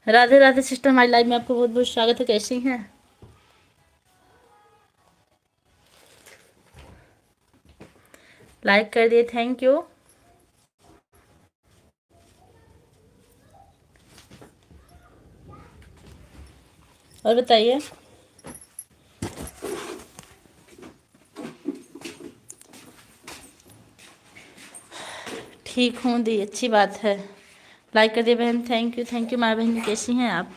Radhe Radhe sister, हमारी live में आपको बहुत बहुत स्वागत है। कैसी हैं? लाइक कर दिए, थैंक यू। और बताइए। ठीक हूँ दी, अच्छी बात है। लाइक कर दिए बहन, थैंक यू थैंक यू। माँ बहन कैसी हैं आप?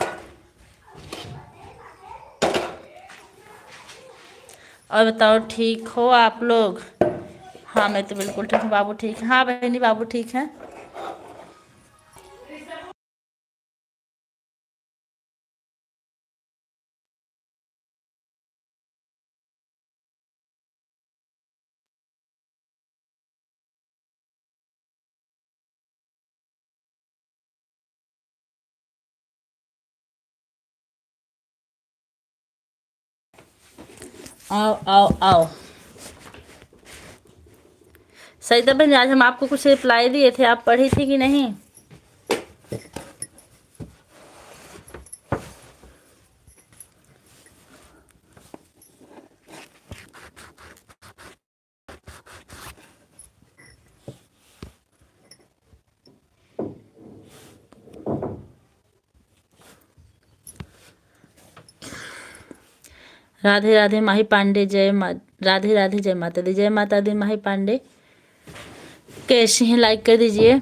और बताओ, ठीक हो आप लोग? हाँ मैं तो बिल्कुल ठीक हूँ। बाबू ठीक है? हाँ बहनी, बाबू ठीक है। आओ आओ आओ। सरिता बहन, आज हम आपको कुछ रिप्लाई दिए थे, आप पढ़ी थी कि नहीं? राधे राधे माही पांडे, राधे राधे, जय माता दी, जय माता दी माही पांडे। कैसी हैं? लाइक कर दीजिए।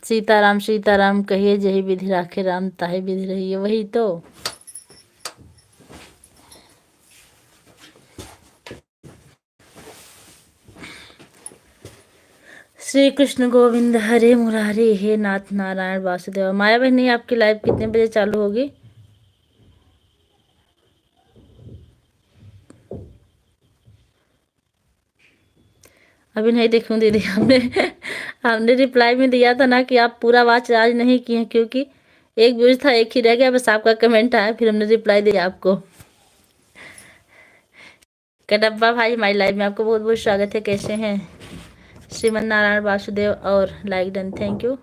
सीताराम सीताराम कहिए, जही विधि राखे राम, ताही विधि रही है। वही तो। श्री कृष्ण गोविंद हरे मुरारी, हे नाथ नारायण वासुदेव। माया बहनी, आपकी लाइव कितने बजे चालू होगी? अभी नहीं देखूं दीदी। हमने हमने रिप्लाई में दिया था ना कि आप पूरा वॉच आज नहीं किए हैं, क्योंकि एक व्यूज था, एक ही रह गया, बस आपका कमेंट आया, फिर हमने रिप्लाई दिया आपको। कटप्पा भाई, हमारी लाइव में आपको बहुत बहुत स्वागत है। कैसे हैं? श्रीमन नारायण वासुदेव और लाइक डन, थैंक यू।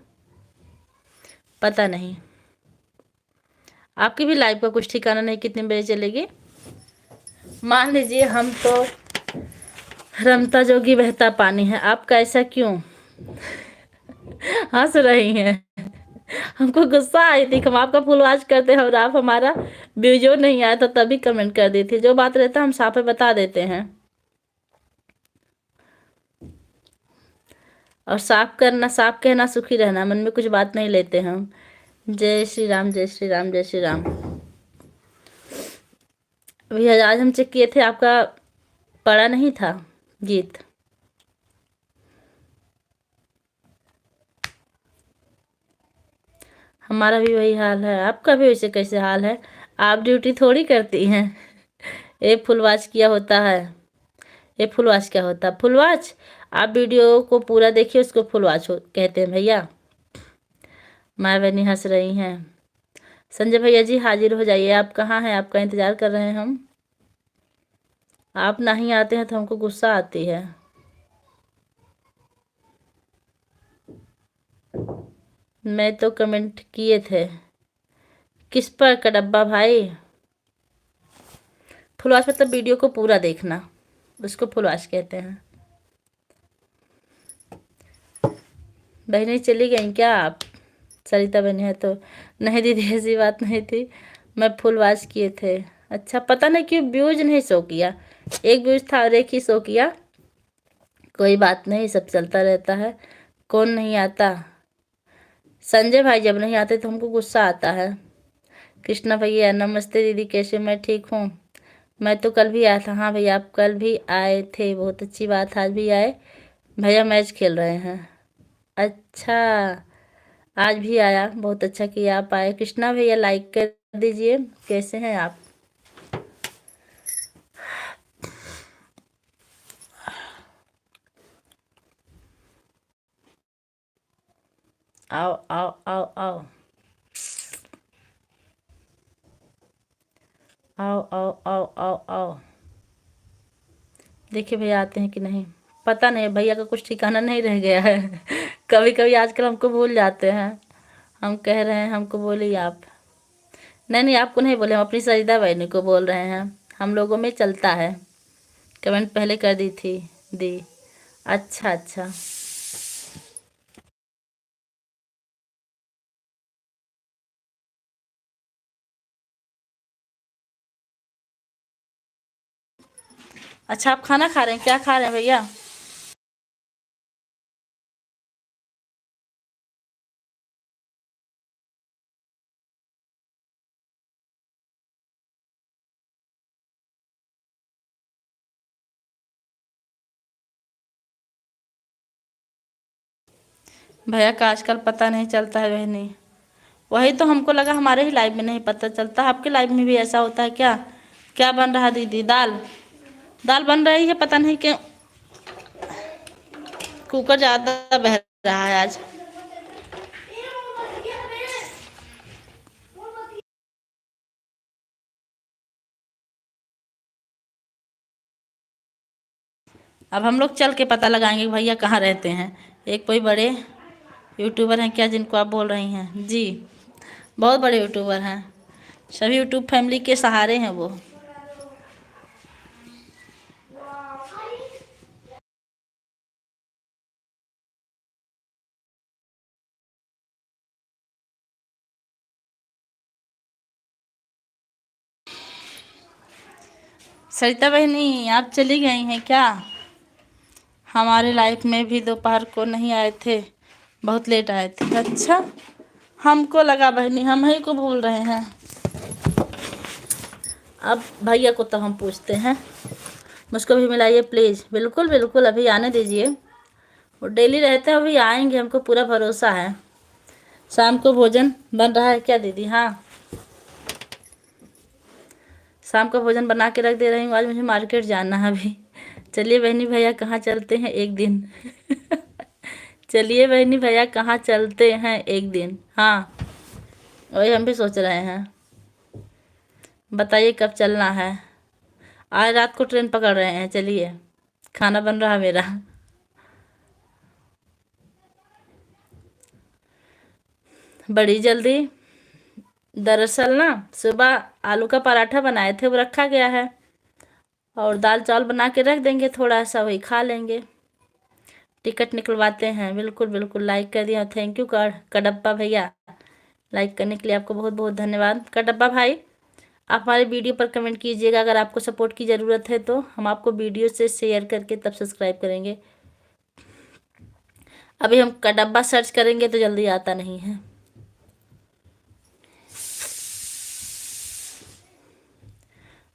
पता नहीं, आपकी भी लाइव का कुछ ठिकाना नहीं, कितने बजे चलेगी। मान लीजिए हम तो रमता जोगी बहता पानी है, आपका ऐसा क्यों हंस रही हैं? हमको गुस्सा आई थी, हम आपका फुलवाज करते हैं और आप हमारा वीडियो नहीं आया था तभी कमेंट कर दी थी। जो बात रहता है हम साफ बता देते हैं, और साफ करना, साफ कहना, सुखी रहना, मन में कुछ बात नहीं लेते हम। जय श्री राम, जय श्री राम, जय श्री राम। भैया आज हम चेक किए थे, आपका पड़ा नहीं था गीत। हमारा भी वही हाल है, आपका भी वैसे कैसे हाल है? आप ड्यूटी थोड़ी करती हैं। ये फुल वॉच किया होता है। ये फुल वॉच क्या होता है? फुल वॉच, आप वीडियो को पूरा देखिए, उसको फुल वॉच कहते हैं भैया। माँ बहनी हंस रही हैं। संजय भैया जी हाजिर हो जाइए, आप कहाँ हैं? आपका इंतजार कर रहे हैं हम। आप नहीं आते हैं तो हमको गुस्सा आती है। मैं तो कमेंट किए थे। किस पर कड़ब्बा भाई? फुल वॉच मतलब वीडियो को पूरा देखना, उसको फुल वॉच कहते हैं। बहनी चली गई क्या आप? सरिता बहनी है तो नहीं दीदी, ऐसी बात नहीं थी, मैं फुल वॉच किए थे। अच्छा, पता नहीं क्यों व्यूज नहीं शो किया। एक व्यूज था और एक ही शो किया। कोई बात नहीं, सब चलता रहता है। कौन नहीं आता? संजय भाई जब नहीं आते तो हमको गुस्सा आता है। कृष्णा भैया नमस्ते दीदी, कैसे? मैं ठीक हूँ। मैं तो कल भी आया था। हाँ भैया, आप कल भी आए थे, बहुत अच्छी बात, आज भी आए। भैया मैच खेल रहे हैं। अच्छा, आज भी आया, बहुत अच्छा किया आप आए। कृष्णा भैया लाइक कर दीजिए। कैसे हैं आप? आओ आओ आओ आओ आओ आओ आओ आओ आओ। देखिए भैया आते हैं कि नहीं, पता नहीं, भैया का कुछ ठिकाना नहीं रह गया है। कभी कभी आजकल हमको भूल जाते हैं। हम कह रहे हैं हमको बोलिए आप। नहीं नहीं, आपको नहीं बोले, हम अपनी सरिता बहनी को बोल रहे हैं। हम लोगों में चलता है। कमेंट पहले कर दी थी। दी। अच्छा अच्छा। अच्छा, आप खाना खा रहे हैं? क्या खा रहे हैं भैया? भैया का आजकल पता नहीं चलता है बहनी। वही तो हमको लगा हमारे ही लाइफ में नहीं पता चलता, आपके लाइफ में भी ऐसा होता है क्या? क्या बन रहा है दीदी? दाल? दाल बन रही है, पता नहीं क्यों कुकर ज़्यादा बह रहा है आज। अब हम लोग चल के पता लगाएंगे कि भैया कहाँ रहते हैं। एक कोई बड़े यूट्यूबर हैं क्या जिनको आप बोल रही हैं? जी, बहुत बड़े यूट्यूबर हैं। सभी यूट्यूब फैमिली के सहारे हैं वो। सरिता बहनी, आप चली गई हैं क्या? हमारे लाइफ में भी दोपहर को नहीं आए थे, बहुत लेट आए थे। अच्छा, हमको लगा बहनी हम ही को भूल रहे हैं। अब भैया को तो हम पूछते हैं। मुझको भी मिलाइए प्लीज़। बिल्कुल बिल्कुल, अभी आने दीजिए। वो डेली रहते हैं, अभी आएंगे, हमको पूरा भरोसा है। शाम को भोजन बन रहा है क्या दीदी? हाँ, शाम का भोजन बना के रख दे रही हूँ। आज मुझे मार्केट जाना है अभी। चलिए बहनी भैया कहाँ चलते हैं एक दिन। चलिए बहनी भैया कहाँ चलते हैं एक दिन। हाँ, वही हम भी सोच रहे हैं। बताइए कब चलना है? आज रात को ट्रेन पकड़ रहे हैं। चलिए, खाना बन रहा है मेरा। बड़ी जल्दी। दरअसल ना, सुबह आलू का पराठा बनाए थे, वो रखा गया है। और दाल चावल बना के रख देंगे, थोड़ा सा वही खा लेंगे। टिकट निकलवाते हैं। बिल्कुल बिल्कुल, लाइक कर दिया। थैंक यू कड़प्पा भैया। लाइक करने के लिए आपको बहुत बहुत धन्यवाद। कटप्पा भाई, आप हमारे वीडियो पर कमेंट कीजिएगा। अगर आपको सपोर्ट की ज़रूरत है तो हम आपको वीडियो से शेयर करके तब सब्सक्राइब करेंगे। अभी हम कटप्पा सर्च करेंगे तो जल्दी आता नहीं है।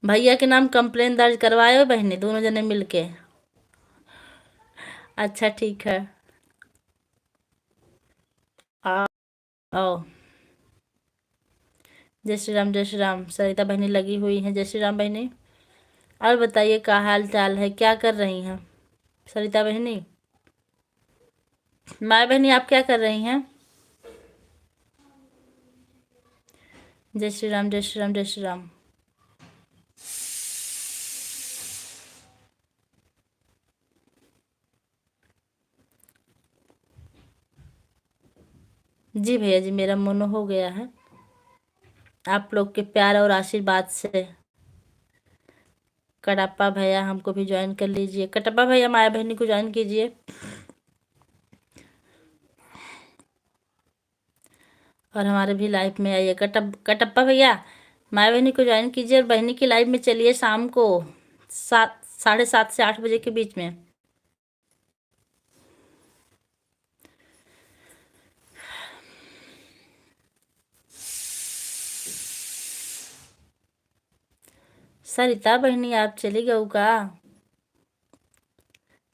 भैया के नाम कंप्लेन दर्ज करवाए हो बहनी, दोनों जने मिलके? अच्छा ठीक है। आओ आओ। जय श्री राम, जय श्री राम। सरिता बहनी लगी हुई हैं। जय श्री राम बहनी। और बताइए क्या हाल चाल है, क्या कर रही हैं सरिता बहनी? माया बहनी, आप क्या कर रही हैं? जय श्री राम, जय श्री राम, जय श्री राम। जी भैया जी, मेरा मन हो गया है आप लोग के प्यार और आशीर्वाद से। कटप्पा भैया हमको भी ज्वाइन कर लीजिए। कटप्पा भैया माया बहनी को ज्वाइन कीजिए। और हमारे भी लाइफ में आइए। कटप्पा भैया माया बहनी को ज्वाइन कीजिए और बहनी की लाइफ में चलिए शाम को 7, 7:30 से 8 बजे के बीच में। सरिता बहनी, आप चली गऊ का?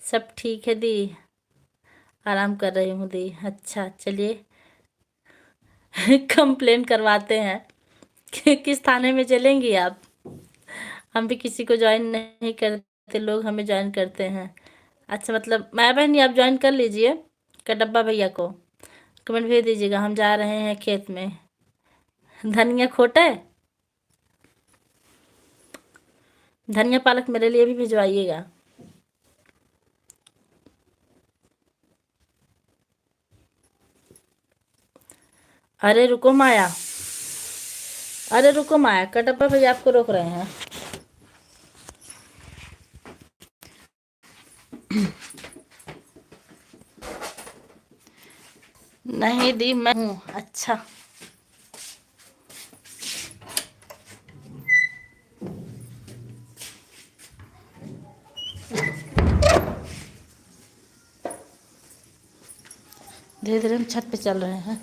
सब ठीक है दी, आराम कर रही हूँ दी। अच्छा चलिए। कंप्लेन करवाते हैं कि किस थाने में चलेंगी आप? हम भी किसी को ज्वाइन नहीं करते, लोग हमें ज्वाइन करते हैं। अच्छा, मतलब माया बहनी आप ज्वाइन कर लीजिए कटप्पा भैया को। कमेंट भेज दीजिएगा, हम जा रहे हैं खेत में। धनिया खोटा है, धनिया पालक मेरे लिए भी भिजवाइएगा। अरे रुको माया, अरे रुको माया, कटप्पा भैया आपको रोक रहे हैं। नहीं दी मैं हूँ। अच्छा धीरे धीरे हम छत पे चल रहे हैं।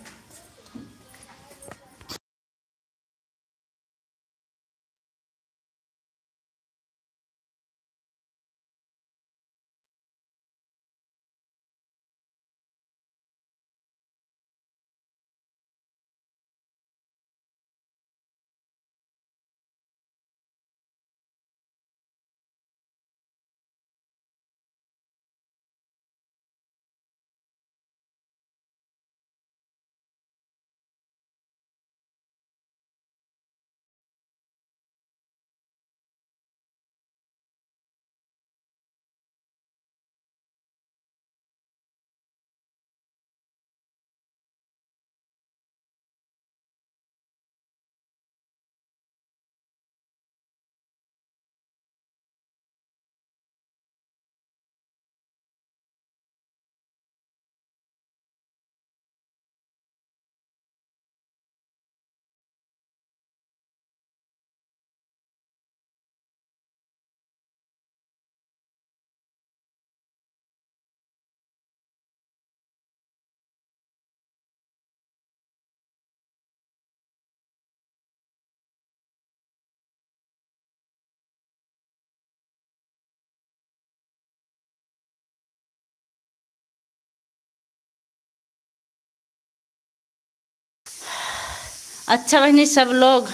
अच्छा बहनी सब लोग।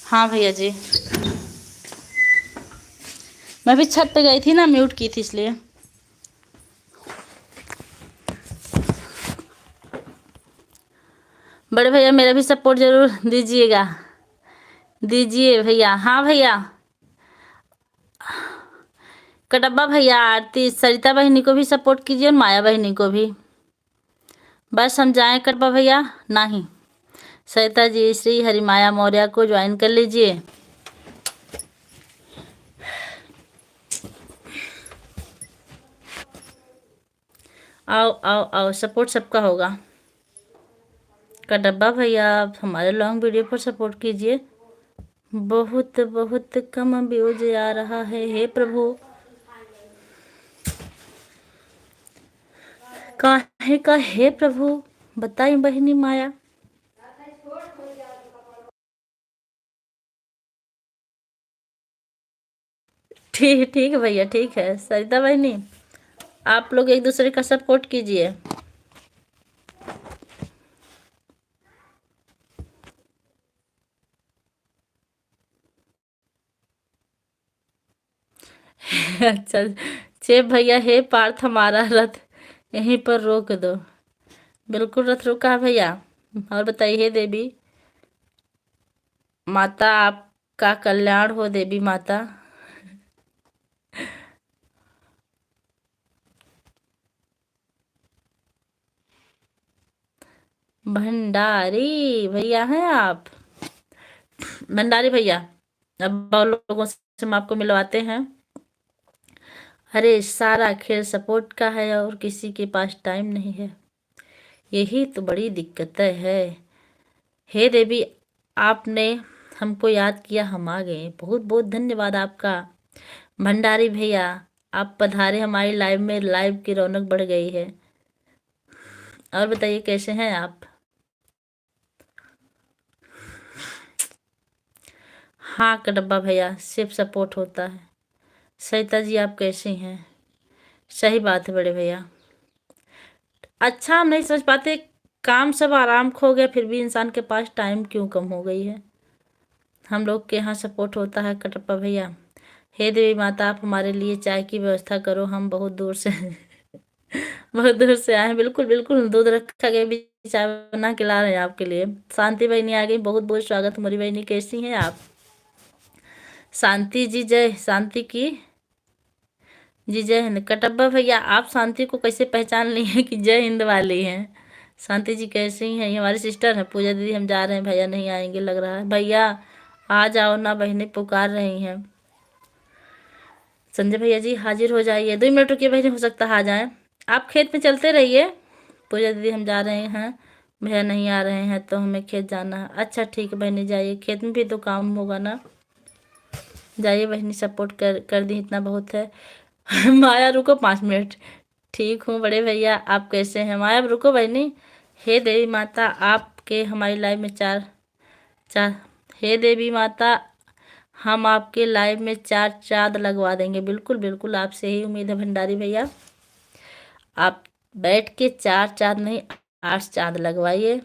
हाँ भैया जी, मैं भी छत पे गई थी ना, म्यूट की थी इसलिए। बड़े भैया मेरा भी सपोर्ट जरूर दीजिएगा, दीजिए भैया। हाँ भैया, कटप्पा भैया, आरती, सरिता बहनी को भी सपोर्ट कीजिए और माया बहनी को भी। बस हम जाएं कटप्पा भैया? नहीं, सरिता जी, श्री हरिमाया मौर्य को ज्वाइन कर लीजिए। आओ आओ आओ, सपोर्ट सबका होगा। कटप्पा भैया आप हमारे लॉन्ग वीडियो पर सपोर्ट कीजिए। बहुत बहुत कम व्यूज आ रहा है, हे प्रभु, काहे का हे प्रभु, बताई बहनी माया। ठीक ठीक है भैया, ठीक है। सरिता बहनी आप लोग एक दूसरे का सपोर्ट कीजिए। अच्छा, चेप भैया, हे पार्थ हमारा रथ यहीं पर रोक दो। बिल्कुल रथ रुका है भैया। और बताइए देवी माता, आपका कल्याण हो देवी माता। भंडारी भैया हैं आप? भंडारी भैया, अब और लोगों से हम आपको मिलवाते हैं। अरे सारा खेल सपोर्ट का है और किसी के पास टाइम नहीं है, यही तो बड़ी दिक्कत है। हे देवी, आपने हमको याद किया, हम आ गए, बहुत बहुत धन्यवाद आपका। भंडारी भैया आप पधारे हमारी लाइव में, लाइव की रौनक बढ़ गई है। और बताइए कैसे हैं आप? हाँ कटप्पा भैया, सिर्फ सपोर्ट होता है। सरिता जी आप कैसी हैं? सही बात है बड़े भैया। अच्छा, हम नहीं समझ पाते, काम सब आराम खो गया फिर भी इंसान के पास टाइम क्यों कम हो गई है। हम लोग के यहाँ सपोर्ट होता है कटप्पा भैया। हे देवी माता आप हमारे लिए चाय की व्यवस्था करो, हम बहुत दूर से बहुत दूर से आए हैं। बिल्कुल बिल्कुल, दूध रखा गया भी, चाय बना के ला रहे हैं आपके लिए। शांति बहनी आ गई, बहुत बहुत स्वागत। हमारी बहनी कैसी हैं आप? शांति जी, जय शांति की जी, जय हिंद। कटप्पा भैया आप शांति को कैसे पहचान ली हैं कि जय हिंद वाली हैं? शांति जी कैसी हैं? ये हमारी सिस्टर है पूजा दीदी। हम जा रहे हैं, भैया नहीं आएंगे लग रहा है। भैया आ जाओ ना, बहनें पुकार रही हैं। संजय भैया जी हाजिर हो जाइए, 2 मिनट रुकिए बहनें, हो सकता है आ जाए। आप खेत में चलते रहिए। पूजा दीदी हम जा रहे हैं, भैया नहीं आ रहे हैं तो हमें खेत जाना है। अच्छा ठीक है बहनी जाइए, खेत में भी तो काम होगा ना। जाइए बहनी, सपोर्ट कर दी, इतना बहुत है। माया रुको 5 मिनट। ठीक हूँ बड़े भैया, आप कैसे हैं? माया रुको बहनी। हे देवी माता, आपके हमारी लाइफ में चार चार हे देवी माता, हम आपके लाइव में 4 चाँद लगवा देंगे। बिल्कुल बिल्कुल, आपसे ही उम्मीद है भंडारी भैया। आप बैठ के 4 चाँद नहीं 8 चाँद लगवाइए।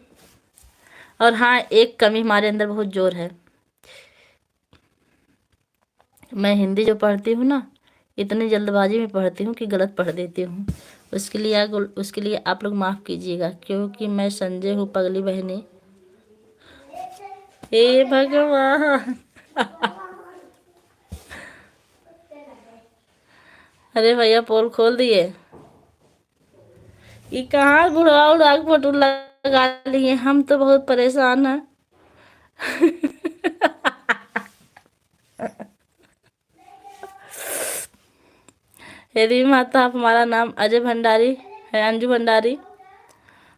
और हाँ, एक कमी हमारे अंदर बहुत जोर है। मैं हिंदी जो पढ़ती हूँ ना, इतनी जल्दबाजी में पढ़ती हूँ कि गलत पढ़ देती हूँ। उसके लिए आप लोग माफ़ कीजिएगा, क्योंकि मैं संजय हूँ पगली बहनी। हे भगवान। अरे भैया पोल खोल दिए। ये कहाँ बुढ़ा उड़ा के फोटो लगा लिए, हम तो बहुत परेशान हैं। हे देवी माता, आप हमारा नाम अजय भंडारी है, अंजू भंडारी।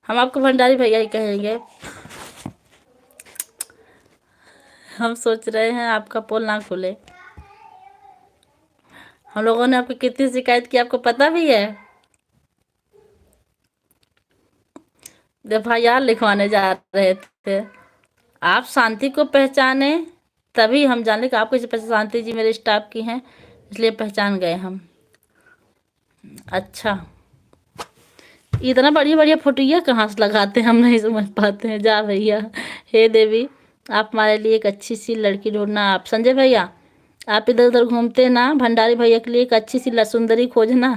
हम आपको भंडारी भैया ही कहेंगे। हम सोच रहे हैं आपका पोल ना खुले। हम लोगों ने आपकी कितनी शिकायत की आपको पता भी है। एफआईआर लिखवाने जा रहे थे। आप शांति को पहचाने तभी हम जाने कि आपको शांति जी मेरे स्टाफ की हैं, इसलिए पहचान गए हम। अच्छा, इतना बढ़िया बढ़िया फोटोया कहाँ से लगाते हैं, हम नहीं समझ पाते हैं। जा भैया। हे देवी, आप हमारे लिए एक अच्छी सी लड़की ढूंढना। आप संजय भैया, आप इधर उधर घूमते ना, भंडारी भैया के लिए एक अच्छी सी सुंदरी खोजना।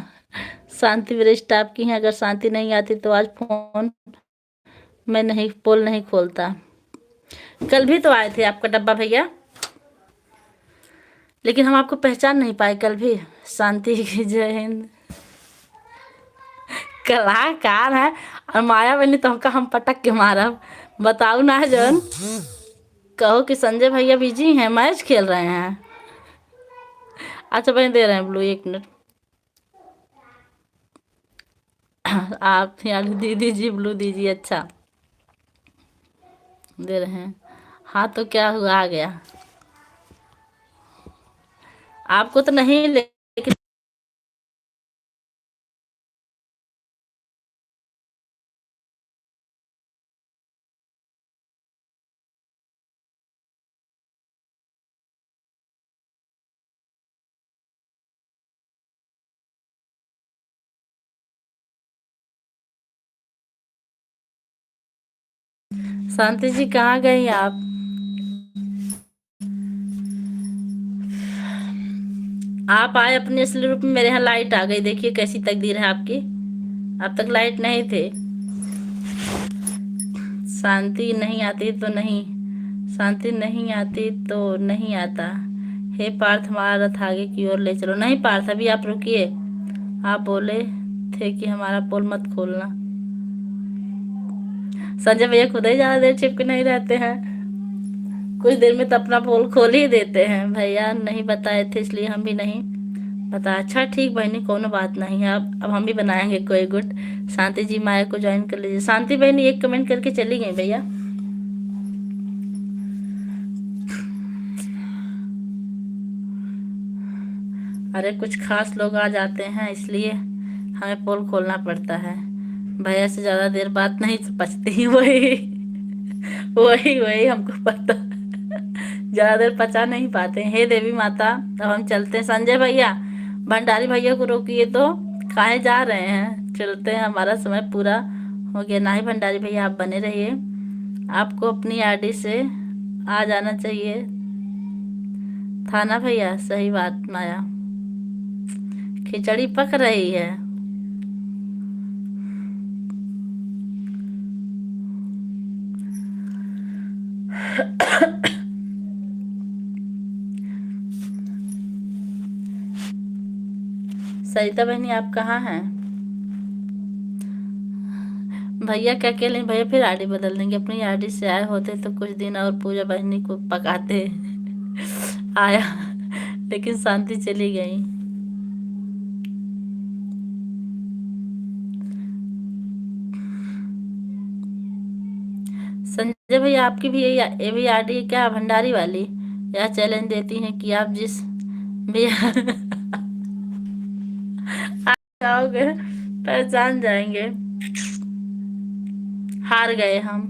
शांति मेरे स्टाफ की हैं, अगर शांति नहीं आती तो आज फोन मैं नहीं, पोल नहीं खोलता। कल भी तो आए थे आपका डब्बा भैया, लेकिन हम आपको पहचान नहीं पाए कल भी। शांति की जय हिंद। कलाकार है और माया बनी तो हम पटक के मारा। बताऊ ना जन, कहो कि संजय भैया बिजी हैं, मैच खेल रहे हैं। अच्छा बहन दे रहे हैं ब्लू, 1 मिनट। आप यार दीदी जी ब्लू दीजिए। अच्छा दे रहे हैं। हाँ तो क्या हुआ, आ गया आपको तो नहीं, लेकिन शांति जी कहाँ गई आप? आप आए अपने असली रूप में, मेरे यहाँ लाइट आ गई। देखिए कैसी तकदीर है आपकी, अब तक लाइट नहीं थे। शांति नहीं आती तो नहीं, शांति नहीं आती तो नहीं आता। हे पार्थ, हमारा रथ आगे की ओर ले चलो। नहीं पार्थ, अभी आप रुकिए। आप बोले थे कि हमारा पोल मत खोलना। संजय भैया खुद ही ज्यादा देर चिपके नहीं रहते हैं, कुछ देर में तो अपना पोल खोल ही देते हैं। भैया नहीं बताए थे इसलिए हम भी नहीं बता। अच्छा ठीक बहनी, कोनो बात नहीं है। अब हम भी बनाएंगे कोई गुट। शांति जी माया को ज्वाइन कर लीजिए। शांति बहनी एक कमेंट करके चली गई भैया। अरे कुछ खास लोग आ जाते हैं इसलिए हमें पोल खोलना पड़ता है। भैया से ज्यादा देर बात नहीं पचती। वही वही वही हमको पता। ज्यादा देर पचा नहीं पाते। हे देवी माता, अब हम चलते हैं। संजय भैया, भंडारी भैया को रोकिए तो, काहे जा रहे हैं? चलते हैं, हमारा समय पूरा हो गया। ना ही भंडारी भैया आप बने रहिए, आपको अपनी आईडी से आ जाना चाहिए था ना भैया। सही बात माया, खिचड़ी पक रही है। सरिता बहनी आप कहाँ हैं? भैया क्या कह लें, भैया फिर आईडी बदल देंगे। अपनी आईडी से आए होते तो कुछ दिन और पूजा बहनी को पकाते। आया लेकिन शांति चली गई। संजय भैया आपकी भी ये भी आईडी है क्या, भंडारी वाली? यह चैलेंज देती हैं कि आप जिस भैया जाओगे पहचान जाएंगे। हार गए हम,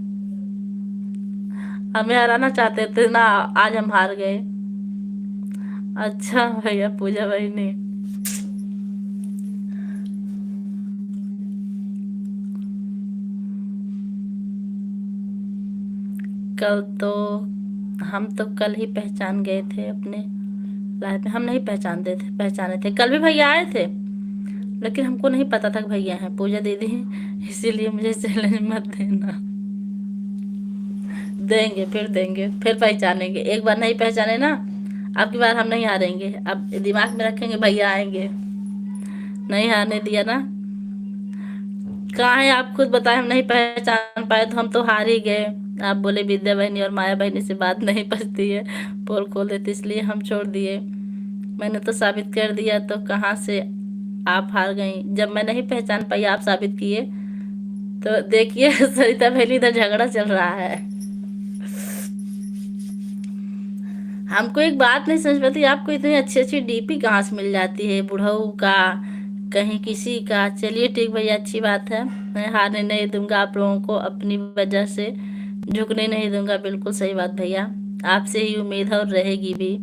हमें हराना चाहते थे ना, आज हम हार गए। अच्छा भैया पूजा बहनी, कल तो हम तो कल ही पहचान गए थे अपने लाइफ में। हम नहीं पहचाने थे। कल भी भैया आए थे लेकिन हमको नहीं पता था कि भैया हैं पूजा दीदी, इसीलिए मुझे चैलेंज मत देना। देंगे फिर पहचानेंगे। एक बार नहीं पहचाने ना, अब की बार हम नहीं हारेंगे। अब दिमाग में रखेंगे भैया आएंगे, नहीं हारने दिया ना। कहाँ है आप खुद बताए, हम नहीं पहचान पाए तो हम तो हार ही गए। आप बोले विद्या बहनी और माया बहनी से बात नहीं पचती है, पोल खोल देती, इसलिए हम छोड़ दिए। मैंने तो साबित कर दिया, तो कहाँ से आप हार गई? जब मैं नहीं पहचान पाई आप साबित किए। तो देखिए सरिता बहनी इधर झगड़ा चल रहा है। हमको एक बात नहीं समझ पाती, आपको इतनी अच्छी अच्छी डीपी कहाँ से मिल जाती है? बुढ़ऊ का, कहीं किसी का। चलिए ठीक भैया, अच्छी बात है। मैं हारने नहीं दूंगा आप लोगों को, अपनी वजह से झुकने नहीं दूंगा। बिल्कुल सही बात भैया, आपसे ही उम्मीद है और रहेगी भी।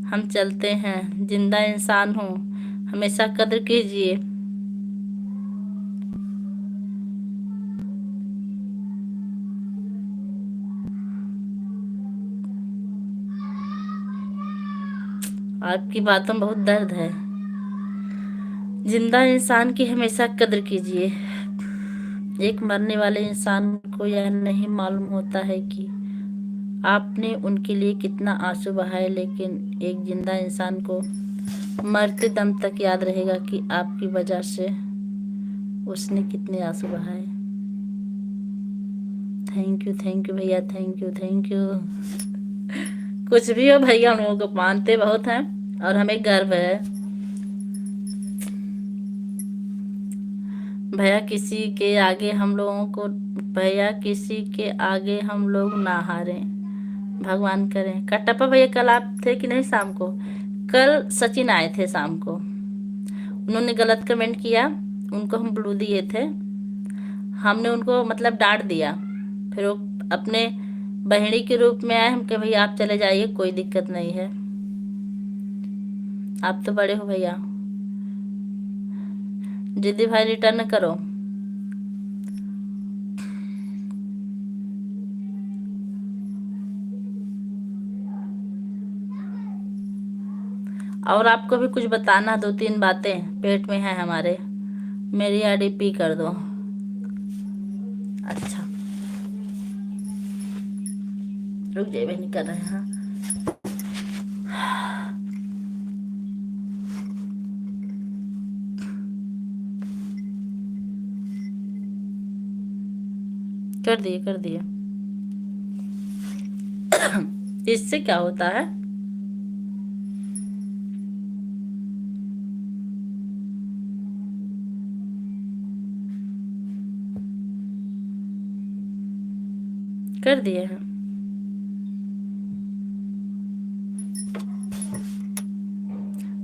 हम चलते हैं, जिंदा इंसान हूँ, हमेशा कद्र कीजिए। आपकी बातों में बहुत दर्द है। जिंदा इंसान की हमेशा कद्र कीजिए। एक मरने वाले इंसान को यह नहीं मालूम होता है कि आपने उनके लिए कितना आंसू बहाए, लेकिन एक जिंदा इंसान को मरते दम तक याद रहेगा कि आपकी वजह से उसने कितने आंसू बहाए। थैंक यू भैया, थैंक यू। कुछ भी हो भैया, हम लोगों को मानते बहुत हैं और हमें गर्व है। भैया किसी के आगे हम लोगों को, भैया किसी के आगे हम लोग ना हारें, भगवान करें। कटप्पा भैया कल आप थे कि नहीं शाम को? कल सचिन आए थे शाम को, उन्होंने गलत कमेंट किया, उनको हम ब्लू दिए थे। हमने उनको मतलब डांट दिया, फिर वो अपने बहनी के रूप में आए। हम कहे भैया आप चले जाइए, कोई दिक्कत नहीं है, आप तो बड़े हो भैया। जिद्दी भाई रिटर्न करो। और आपको भी कुछ बताना, दो तीन बातें पेट में है हमारे। मेरी आईडी कर दो। अच्छा रुक जाइए, नहीं कर रहे हैं। कर दिए। इससे क्या होता है? कर दिए हैं।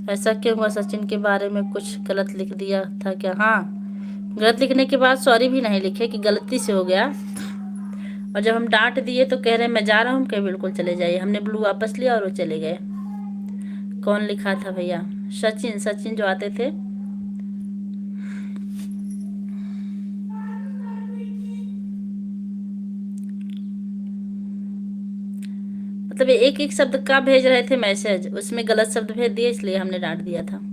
ऐसा क्यों हुआ? सचिन के बारे में कुछ गलत लिख दिया था क्या? हाँ, गलत लिखने के बाद सॉरी भी नहीं लिखे कि गलती से हो गया। और जब हम डांट दिए तो कह रहे मैं जा रहा हूँ, कहे बिल्कुल चले जाइए। हमने ब्लू वापस लिया और वो चले गए। कौन लिखा था भैया? सचिन जो आते थे। मतलब एक एक शब्द का भेज रहे थे मैसेज, उसमें गलत शब्द भेज दिए, इसलिए हमने डांट दिया था।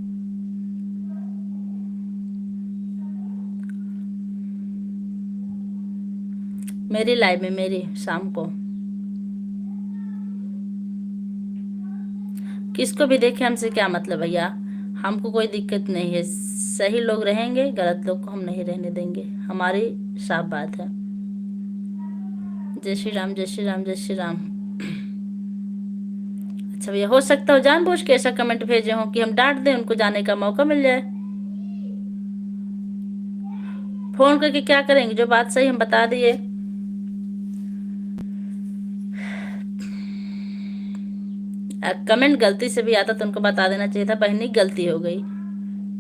मेरी लाइव में, मेरी शाम को किसको भी देखे हमसे क्या मतलब भैया, हमको कोई दिक्कत नहीं है। सही लोग रहेंगे, गलत लोग को हम नहीं रहने देंगे, हमारी साफ बात है। जय श्री राम, जय श्री राम, जय श्री राम। अच्छा भैया, हो सकता हो जानबूझ के ऐसा कमेंट भेजे हो कि हम डांट दें, उनको जाने का मौका मिल जाए। फोन करके क्या करेंगे, जो बात सही हम बता दिए। कमेंट गलती से भी आता तो उनको बता देना चाहिए था, बहनी गलती हो गई।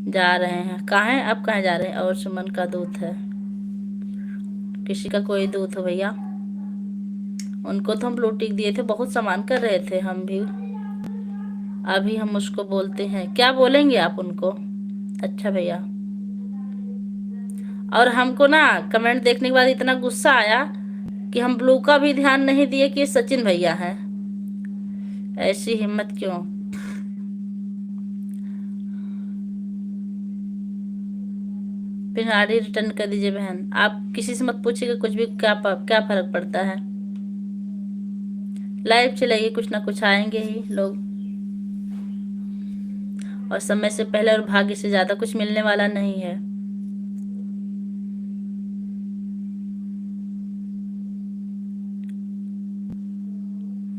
जा रहे हैं, कहाँ हैं आप, कहाँ जा रहे हैं? और सुमन का दूत है, किसी का कोई दूत हो भैया। उनको तो हम ब्लू टिक दिए थे, बहुत सामान कर रहे थे हम भी। अभी हम उसको बोलते हैं, क्या बोलेंगे आप उनको? अच्छा भैया। और हमको ना कमेंट देखने के बाद इतना गुस्सा आया कि हम ब्लू का भी ध्यान नहीं दिए कि सचिन भैया हैं। ऐसी हिम्मत क्यों? फिर आरडी रिटर्न कर दीजिए बहन। आप किसी से मत पूछिएगा कुछ भी, क्या फर्क पड़ता है। लाइव चलेगी, कुछ ना कुछ आएंगे ही लोग, और समय से पहले और भाग्य से ज्यादा कुछ मिलने वाला नहीं है।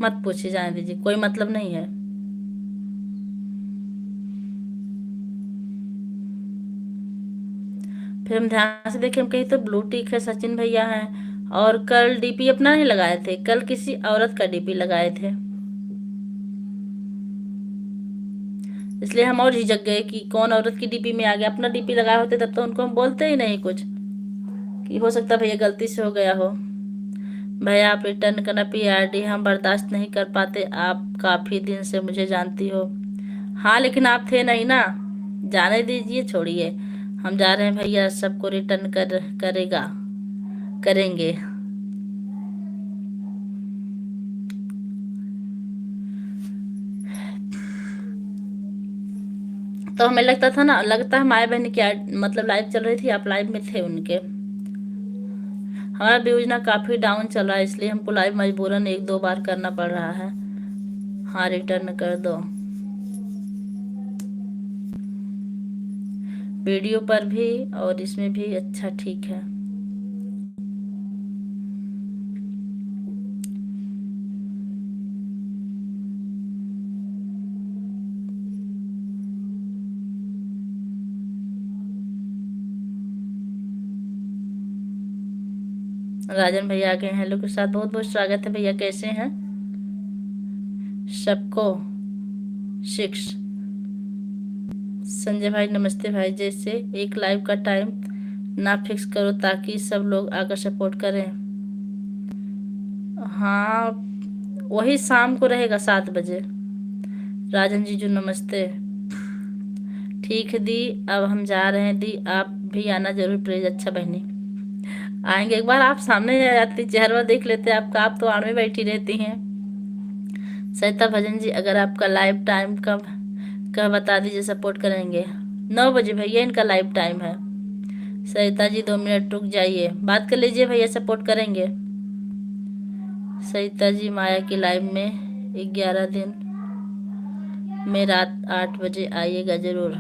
मत पूछिए, जाने दीजिए, कोई मतलब नहीं है। फिर हम ध्यान से देखे, हम कहीं तो ब्लू टिक है, सचिन भैया हैं। और कल डीपी अपना नहीं लगाए थे, कल किसी औरत का डीपी लगाए थे, इसलिए हम और झिझक गए कि कौन औरत की डीपी में आ गया। अपना डीपी लगाए होते तब तो उनको हम बोलते ही नहीं कुछ, कि हो सकता भैया गलती से हो गया हो। भैया आप रिटर्न करना पीआरडी, हम बर्दाश्त नहीं कर पाते, आप काफी दिन से मुझे जानती हो। हाँ लेकिन आप थे नहीं ना, जाने दीजिए, छोड़िए। हम जा रहे हैं भैया, सबको रिटर्न करेंगे। तो हमें लगता है माया बहन की मतलब लाइव चल रही थी, आप लाइव में थे उनके। हमारा व्यूज ना काफी डाउन चल रहा है, इसलिए हमको लाइव मजबूरन 1-2 बार करना पड़ रहा है। हाँ रिटर्न कर दो। वीडियो पर भी और इसमें भी, अच्छा ठीक है। राजन भैया आ गए हैं, हेलो के साथ, बहुत बहुत स्वागत है भैया, कैसे हैं सबको? सिक्स। संजय भाई नमस्ते भाई, जैसे एक लाइव का टाइम ना फिक्स करो ताकि सब लोग आकर सपोर्ट करें। हाँ वही शाम को रहेगा 7 बजे। राजन जी जो नमस्ते। ठीक है दी, अब हम जा रहे हैं दी, आप भी आना जरूर प्लीज। अच्छा बहनी, आएंगे, एक बार आप सामने आ जाती, चेहरा देख लेते आपका, आप तो आड़ में बैठी रहती हैं। सरिता भजन जी, अगर आपका लाइव टाइम कब बता दीजिए, सपोर्ट करेंगे। 9 बजे भैया इनका लाइव टाइम है। सरिता जी 2 मिनट रुक जाइए, बात कर लीजिए भैया, सपोर्ट करेंगे। सरिता जी माया की लाइव में 11 दिन में रात 8 बजे आइएगा जरूर।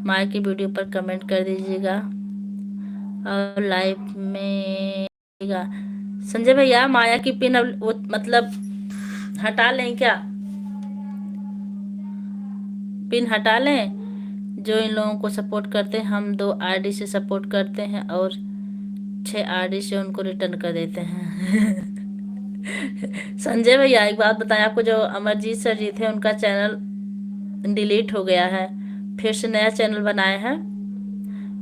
माया की वीडियो पर कमेंट कर दीजिएगा और लाइव में। संजय भैया माया की पिन अब वो मतलब हटा लें क्या? पिन हटा लें? जो इन लोगों को सपोर्ट करते हैं, हम 2 आईडी से सपोर्ट करते हैं और 6 आईडी से उनको रिटर्न कर देते हैं। संजय भैया एक बात बताएं आपको, जो अमरजीत सर जी थे उनका चैनल डिलीट हो गया है, फिर से नया चैनल बनाए हैं,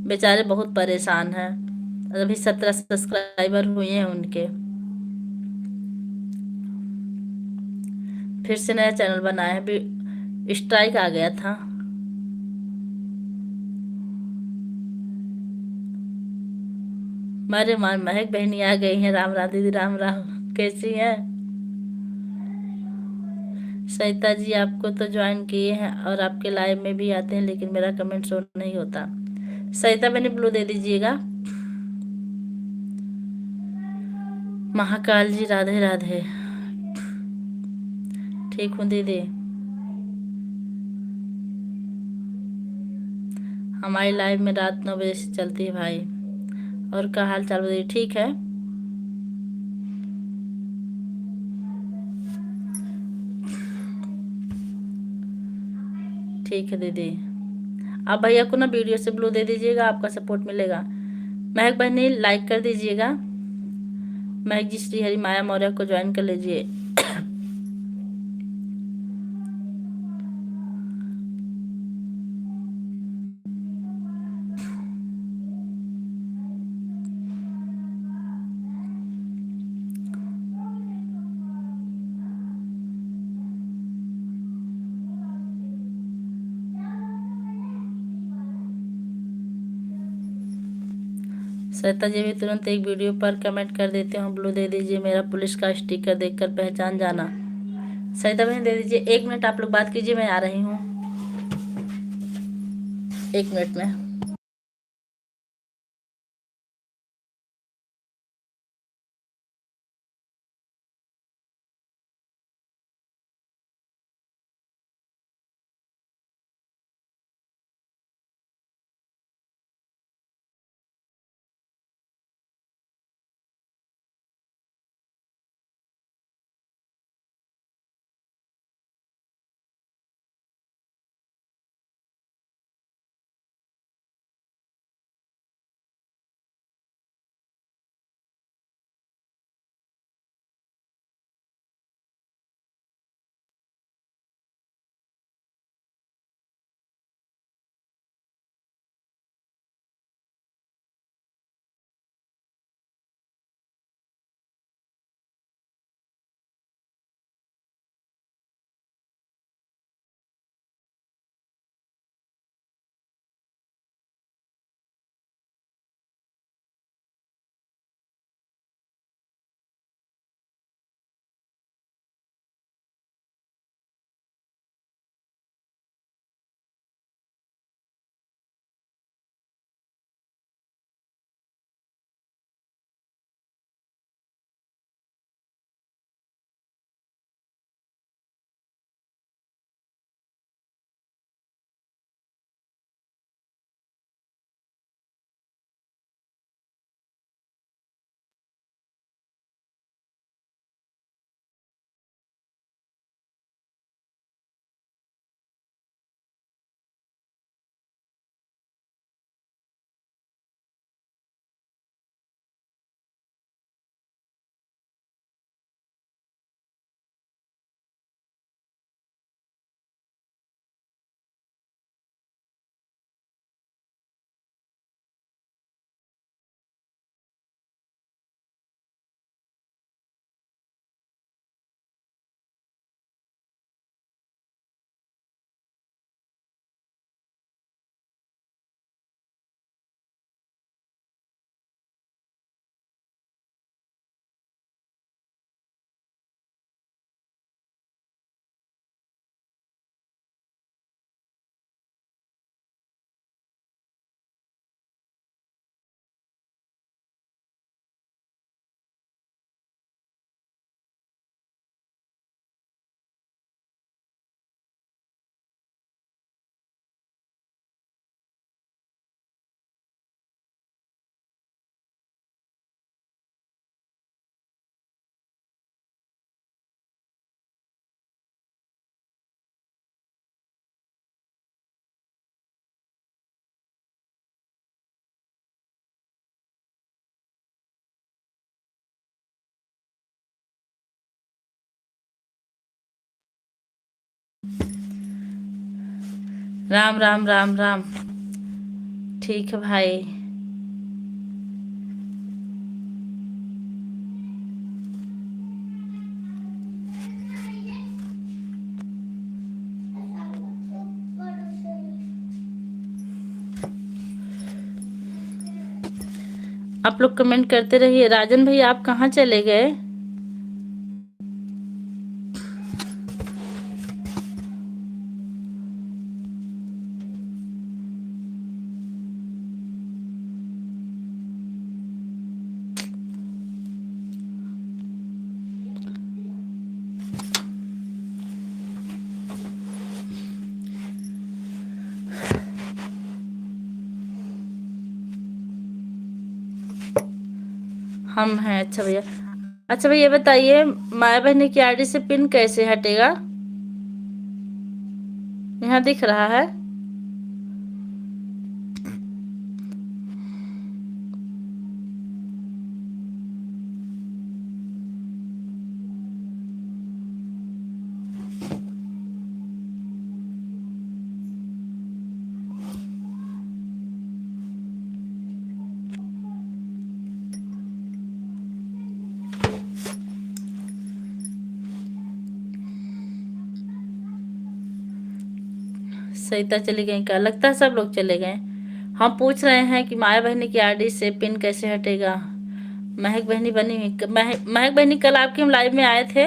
बेचारे बहुत परेशान हैं। अभी 17 सब्सक्राइबर हुए हैं उनके, फिर से नया चैनल बनाए हैं, भी स्ट्राइक आ गया था। मारे मान महक बहनी आ गई हैं, राम राम दीदी, राम राम, कैसी हैं? सरिता जी आपको तो ज्वाइन किए हैं और आपके लाइव में भी आते हैं, लेकिन मेरा कमेंट शो नहीं होता। सरिता बहनी ब्लू दे दीजिएगा। महाकाल जी राधे राधे। ठीक हूँ दीदी। हमारी लाइव में रात 9 बजे से चलती है भाई। और क्या हाल चाल बताइए, ठीक है? ठीक है दीदी। आप भैया को ना वीडियो से ब्लू दे दीजिएगा, आपका सपोर्ट मिलेगा। महक बहनी लाइक कर दीजिएगा। महक जी श्री हरि माया मौर्य को ज्वाइन कर लीजिए। श्वेता जी भी तुरंत एक वीडियो पर कमेंट कर देते हो, ब्लू दे दीजिए, मेरा पुलिस का स्टिकर देखकर पहचान जाना। श्वेता बहन दे दीजिए। 1 मिनट आप लोग बात कीजिए, मैं आ रही हूँ 1 मिनट में। राम राम राम राम। ठीक है भाई। आप लोग कमेंट करते रहिए। राजन भाई आप कहाँ चले गए? हम हैं। अच्छा भैया, अच्छा भैया ये बताइए, माया बहनी की आईडी से पिन कैसे हटेगा? यहाँ दिख रहा है। सरिता चली गई क्या? लगता है सब लोग चले गए। हम पूछ रहे हैं कि माया बहनी की आईडी से पिन कैसे हटेगा। महक बहनी बनी हुई, महक बहनी कल आपके हम लाइव में आए थे।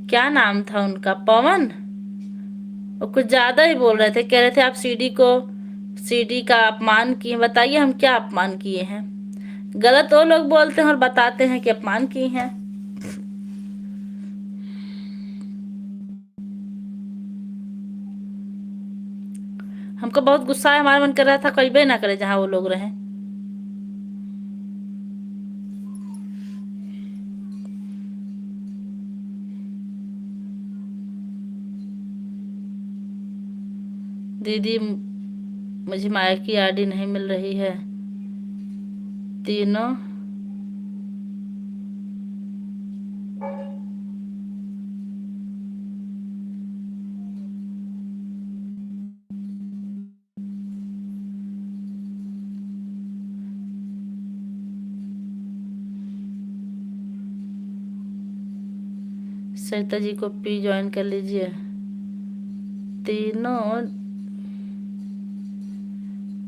क्या नाम था उनका? पवन। वो कुछ ज्यादा ही बोल रहे थे, कह रहे थे आप सीडी का अपमान किए। बताइए हम क्या अपमान किए हैं? गलत वो लोग बोलते हैं और बताते हैं कि अपमान किए हैं। हमको बहुत गुस्सा है, हमारा मन कर रहा था कहीं ना करे जहां वो लोग रहे। दीदी मुझे माया की आईडी नहीं मिल रही है। तीनों सरिता जी को पी ज्वाइन कर लीजिए। तीनों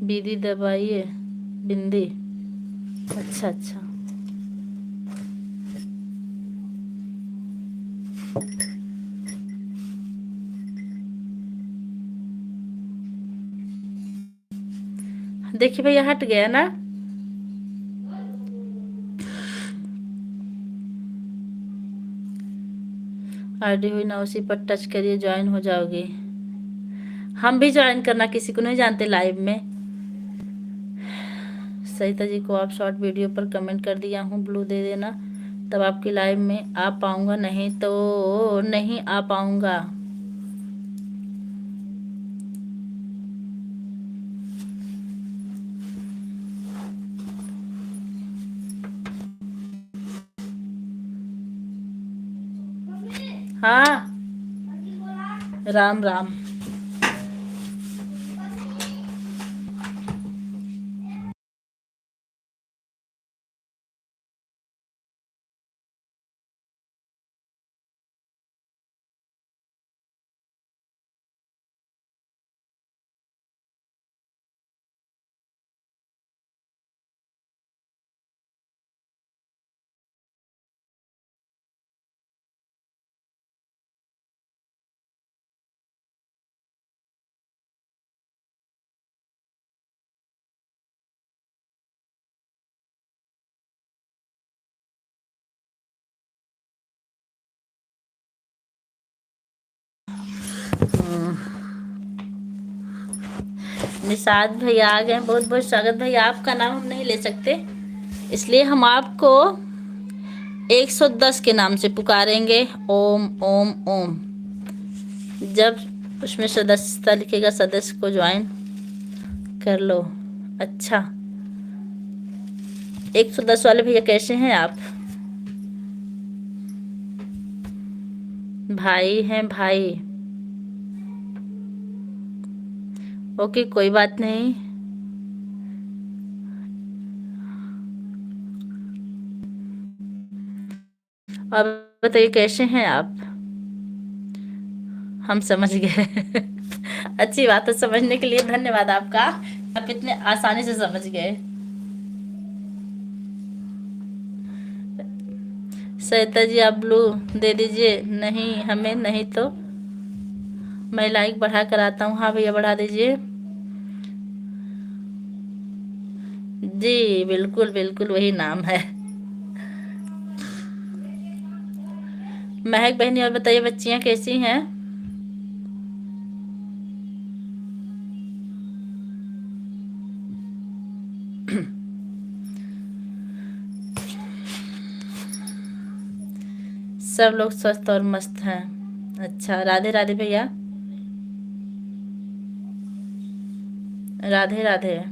बीदी दबाइए बिंदी। अच्छा अच्छा। देखिए भैया हट गया ना। आईडी हुई ना, उसी पर टच करिए, ज्वाइन हो जाओगी। हम भी ज्वाइन करना किसी को नहीं जानते लाइव में। सरिता जी को आप शॉर्ट वीडियो पर कमेंट कर दिया हूँ, ब्लू दे देना, तब आपकी लाइव में आ पाऊंगा, नहीं तो नहीं आ पाऊंगा। हाँ। राम राम। निषाद भैया आ गए, बहुत बहुत स्वागत। भैया आपका नाम हम नहीं ले सकते, इसलिए हम आपको 110 के नाम से पुकारेंगे। ओम ओम ओम। जब उसमें सदस्यता लिखेगा, सदस्य को ज्वाइन कर लो। अच्छा, 110 वाले भैया कैसे हैं आप? भाई हैं भाई। ओके कोई बात नहीं। अब बताइए कैसे हैं आप? हम समझ गए। अच्छी बात है, समझने के लिए धन्यवाद आपका। आप इतने आसानी से समझ गए। सरिता जी आप ब्लू दे दीजिए। नहीं हमें नहीं तो मैं लाइक बढ़ा कर आता हूँ। हाँ भैया बढ़ा दीजिए। जी बिल्कुल बिल्कुल वही नाम है। महक बहनी और बताइए बच्चियाँ कैसी हैं? सब लोग स्वस्थ और मस्त हैं। अच्छा, राधे राधे भैया, राधे राधे।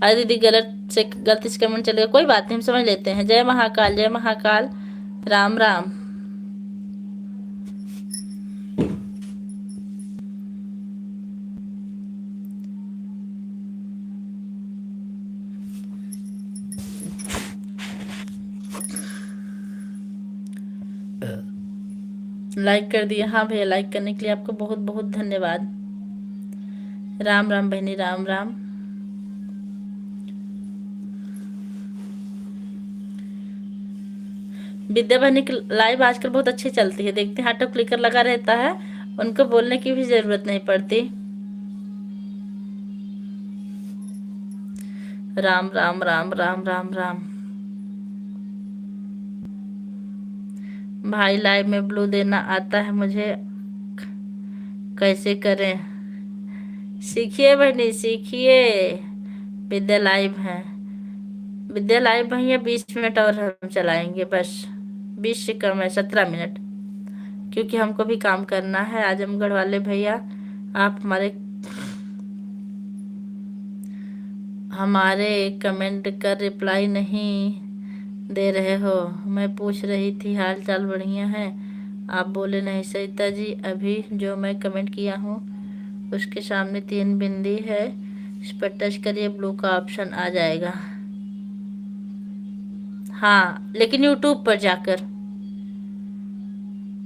अरे दीदी, गलती से कमेंट चलेगा, कोई बात नहीं, हम समझ लेते हैं। जय महाकाल, जय महाकाल। राम राम। लाइक कर दिया? हाँ भैया, लाइक करने के लिए आपको बहुत बहुत धन्यवाद। राम राम बहनी, राम राम। विद्या बहनी की लाइव आजकल बहुत अच्छी चलती है, देखते हैं, ऑटो क्लिकर लगा रहता है, उनको बोलने की भी जरूरत नहीं पड़ती। राम राम राम राम राम राम। भाई लाइव में ब्लू देना आता है मुझे, कैसे करें? सीखिए बहनी, सीखिए। विद्या लाइव है, विद्या लाइव भैया 20 मिनट और हम चलाएंगे बस। 20 से कम है, 17 मिनट, क्योंकि हमको भी काम करना है। आजमगढ़ वाले भैया, आप हमारे कमेंट का रिप्लाई नहीं दे रहे हो। मैं पूछ रही थी हाल चाल बढ़िया है, आप बोले नहीं। सरिता जी, अभी जो मैं कमेंट किया हूँ उसके सामने 3 बिंदी है, इस पर टच करिए, ब्लू का ऑप्शन आ जाएगा। हाँ, लेकिन यूट्यूब पर जाकर,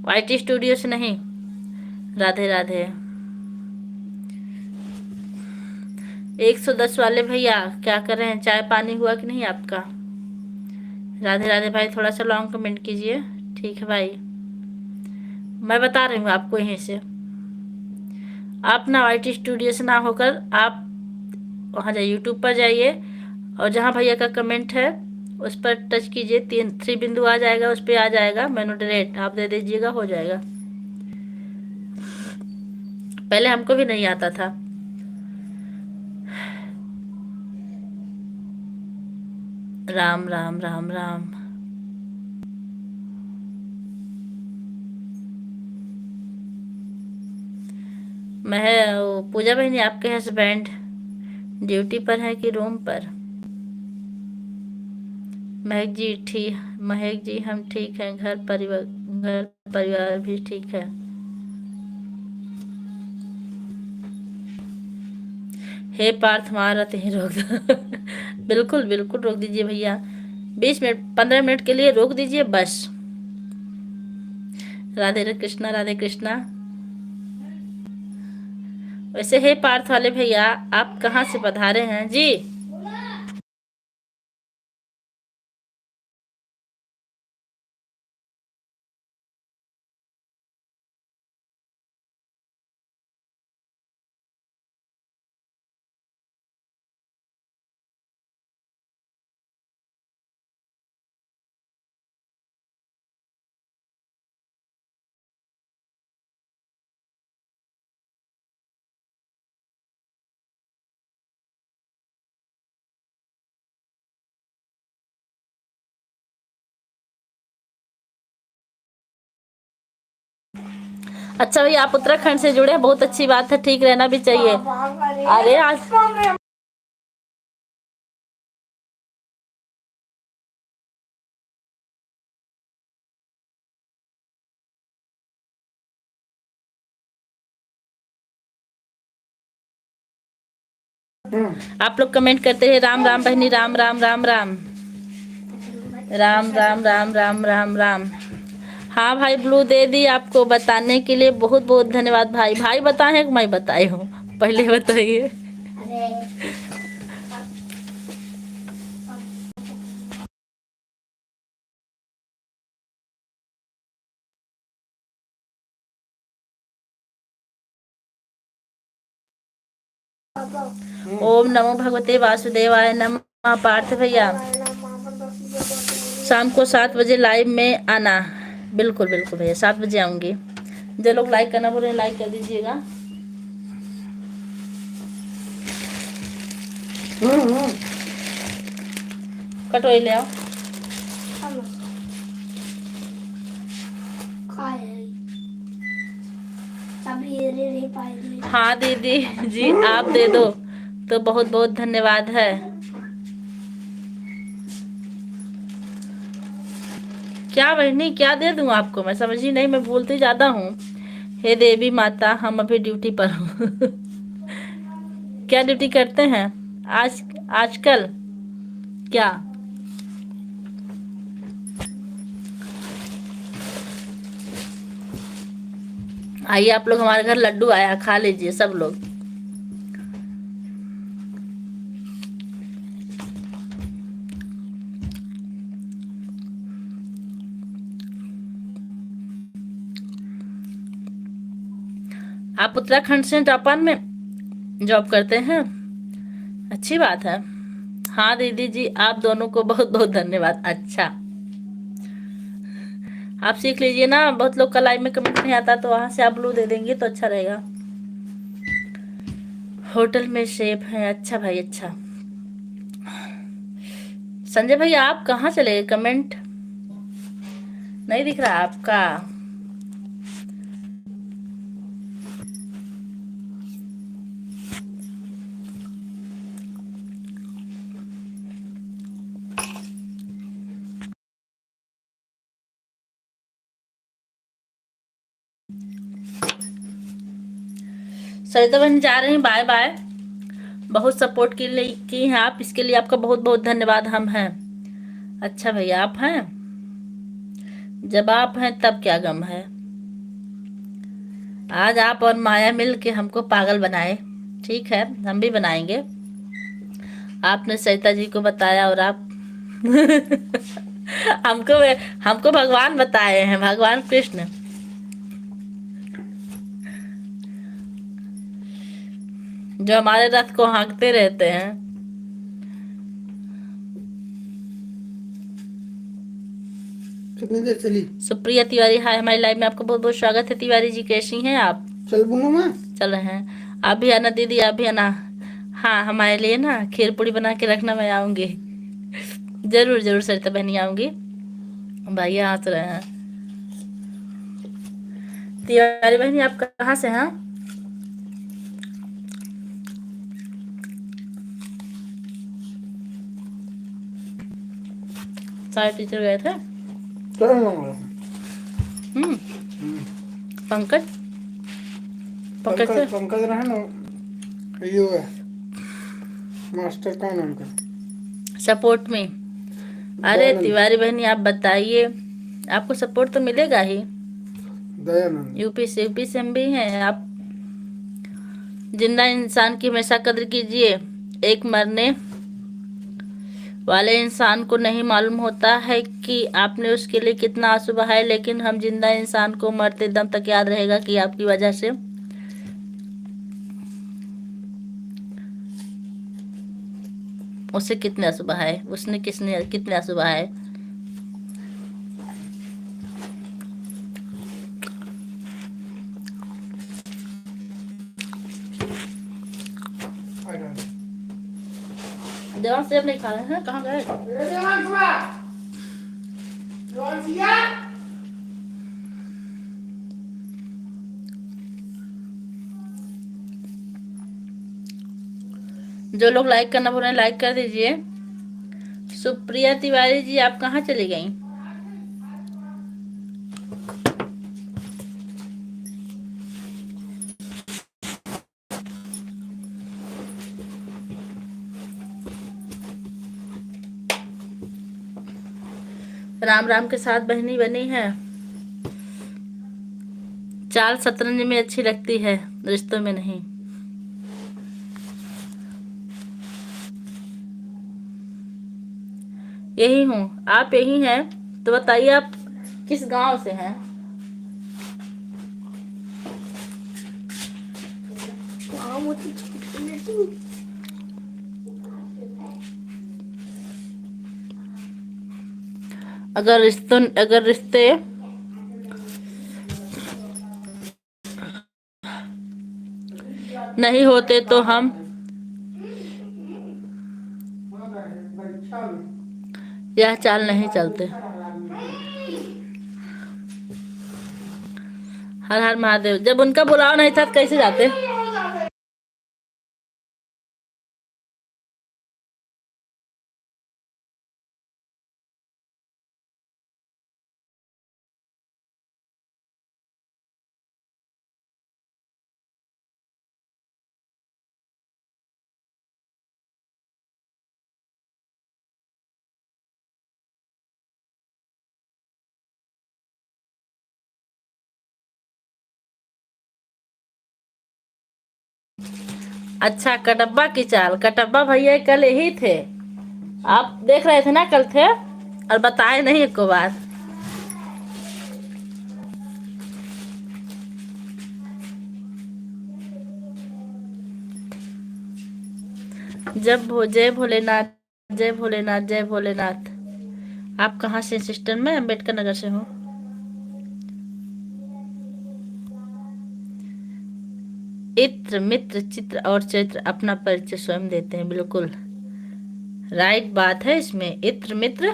वाईटी स्टूडियो से नहीं। राधे राधे। 110 वाले भैया क्या कर रहे हैं? चाय पानी हुआ कि नहीं आपका? राधे राधे भाई, थोड़ा सा लॉन्ग कमेंट कीजिए। ठीक है भाई, मैं बता रही हूँ आपको यहीं से। आप ना वाईटी स्टूडियो से ना होकर आप वहाँ जाइए, यूट्यूब पर जाइए, और जहाँ भैया का कमेंट है उस पर टच कीजिए, 3 बिंदु आ जाएगा, उस पर आ जाएगा मैनुडरेट, आप दे दीजिएगा, हो जाएगा। पहले हमको भी नहीं आता था। राम राम राम राम। मैं पूजा बहनी, आपके हस्बैंड ड्यूटी पर है कि रूम पर? महक जी हम ठीक हैं, घर परिवार भी ठीक है। हे पार्थ, हमारा ही रोक दो। बिल्कुल बिल्कुल रोक दीजिए भैया, 20 मिनट 15 मिनट के लिए रोक दीजिए बस। राधे कृष्णा, राधे कृष्णा। वैसे हे पार्थ वाले भैया, आप कहाँ से पधारे हैं जी? अच्छा भैया, आप उत्तराखंड से जुड़े, बहुत अच्छी बात है, ठीक रहना भी चाहिए। अरे आज आप लोग कमेंट करते हैं राम राम बहनी, राम राम राम राम। राम राम राम राम राम राम। हाँ भाई, ब्लू दे दी आपको, बताने के लिए बहुत बहुत धन्यवाद भाई। भाई बताए हैं कि मैं बताई हूँ? पहले बताइए। ओम नमो भगवते वासुदेवाय नमः। पार्थ भैया शाम को 7 बजे लाइव में आना। बिल्कुल बिल्कुल भैया, 7 बजे आऊंगी। जो लोग लाइक करना बोल रहे हैं लाइक कर दीजिएगा। कटोरी ले आओ। हाँ दीदी जी, आप दे दो तो बहुत बहुत धन्यवाद है। क्या बहनी, क्या दे दूं आपको? मैं समझी नहीं, मैं बोलती ज्यादा हूँ। हे देवी माता, हम अभी ड्यूटी पर हूँ। क्या ड्यूटी करते हैं आजकल क्या? आइए आप लोग, हमारे घर लड्डू आया, खा लीजिए सब लोग। आप उत्तराखंड से जापान में जॉब करते हैं? अच्छी बात है। हाँ दीदी जी, आप दोनों को बहुत बहुत धन्यवाद। अच्छा, आप सीख लीजिए ना। बहुत लोग का लाइव में कमेंट नहीं आता, तो वहां से आप ब्लू दे देंगे तो अच्छा रहेगा। होटल में शेफ हैं? अच्छा भाई, अच्छा। संजय भैया, आप कहाँ चले गए? कमेंट नहीं दिख रहा आपका। सरिता बहन जा रही हैं, बाय बाय। बहुत सपोर्ट के लिए की हैं आप, इसके लिए आपका बहुत बहुत धन्यवाद। हम हैं। अच्छा भैया, आप हैं? जब आप हैं तब क्या गम है। आज आप और माया मिल के हमको पागल बनाए। ठीक है, हम भी बनाएंगे। आपने सरिता जी को बताया और आप हमको हमको भगवान बताए हैं, भगवान कृष्ण। जो हमारे रथ को हाँकते रहते हैं। कितनी देर चली? सुप्रिया तिवारी, हाय, हमारी लाइव में आपका बहुत बहुत स्वागत है। तिवारी जी, कैसी हैं आप? चल बुनू मैं चल रहे हैं। आप भी आना दीदी, आप भी आना। हाँ, हमारे लिए ना खीर पूड़ी बना के रखना, मैं आऊंगी। जरूर जरूर सरिता बहनी, आऊंगी। भैया हंस रहे हैं। तिवारी बहनी, आप कहाँ से हैं? सारे टीचर गए थे। चल ना। हम्म। पंकज पंकज से पंकज रहा ना, ये है मास्टर का नाम का सपोर्ट में। अरे दयानंद। तिवारी बहनी, आप बताइए, आपको सपोर्ट तो मिलेगा ही। दयानंद। यूपी से हम भी हैं। आप जिंदा इंसान की हमेशा कद्र कीजिए। एक मरने वाले इंसान को नहीं मालूम होता है कि आपने उसके लिए कितना आंसू बहाए, लेकिन हम जिंदा इंसान को मरते दम तक याद रहेगा कि आपकी वजह से उससे कितने आंसू बहाए, उसने कितने आंसू बहाए। देवान सेब नहीं खा रहे हैं, कहाँ गए? जो लोग लाइक करना बोल रहे हैं लाइक कर दीजिए। सुप्रिया तिवारी जी, आप कहाँ चली गई? राम राम के साथ बहनी बनी है। चाल शतरंज में अच्छी लगती है, रिश्तों में नहीं। यही हूँ। आप यही हैं तो बताइए, आप किस गांव से हैं? अगर रिश्ते नहीं होते तो हम यह चाल नहीं चलते। हर हर महादेव। जब उनका बुलावा नहीं था तो कैसे जाते। अच्छा, कटप्पा की चाल। कटप्पा भैया कल यही थे, आप देख रहे थे ना, कल थे और बताए नहीं एक बार। जय भोलेनाथ, जय भोलेनाथ, जय भोलेनाथ। आप कहाँ से सिस्टर? में अम्बेडकर नगर से हूँ। इत्र मित्र चित्र और चरित्र अपना परिचय स्वयं देते हैं। बिल्कुल राइट बात है इसमें। इत्र मित्र